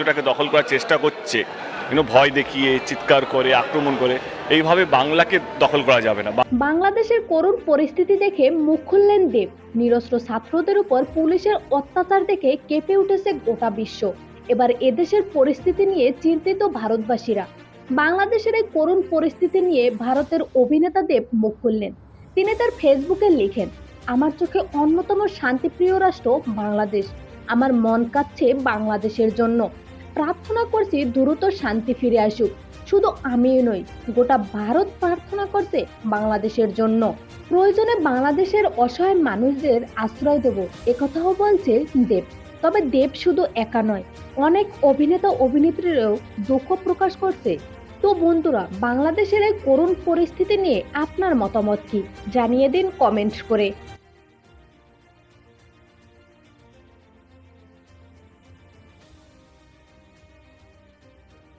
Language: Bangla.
রাজ্যটাকে দখল করার চেষ্টা করছে, ভয় দেখিয়ে, চিৎকার করে, আক্রমণ করে, এইভাবে বাংলাকে দখল করা যাবে না। বাংলাদেশের করুণ পরিস্থিতি দেখে মুখ খুললেন দেব। নিরস্ত্র ছাত্রদের উপর পুলিশের অত্যাচার দেখে কেঁপে উঠেছে গোটা বিশ্ব। এবার এদেশের পরিস্থিতি নিয়ে চিন্তিত ভারতবাসীরা। বাংলাদেশের এই করুণ পরিস্থিতি নিয়ে ভারতের অভিনেতা দেব মুখ খুললেন। তিনি তার ফেসবুকে লিখেন, আমার চোখে অন্যতম শান্তিপ্রিয় রাষ্ট্র বাংলাদেশ। আমার মন কাঁদছে বাংলাদেশের জন্য। প্রার্থনা করছি দ্রুত শান্তি ফিরে আসুক। শুধু আমিই নই, গোটা ভারত প্রার্থনা করছে বাংলাদেশের জন্য। প্রয়োজনে বাংলাদেশের অসহায় মানুষদের আশ্রয় দেব, একথাও বলছে দেব। তবে দেব শুধু একা নয়, অনেক অভিনেতা অভিনেত্রীরাও দুঃখ প্রকাশ করছে। তো বন্ধুরা, বাংলাদেশের এই করুণ পরিস্থিতি নিয়ে আপনার মতামত কি জানিয়ে দিন কমেন্ট করে।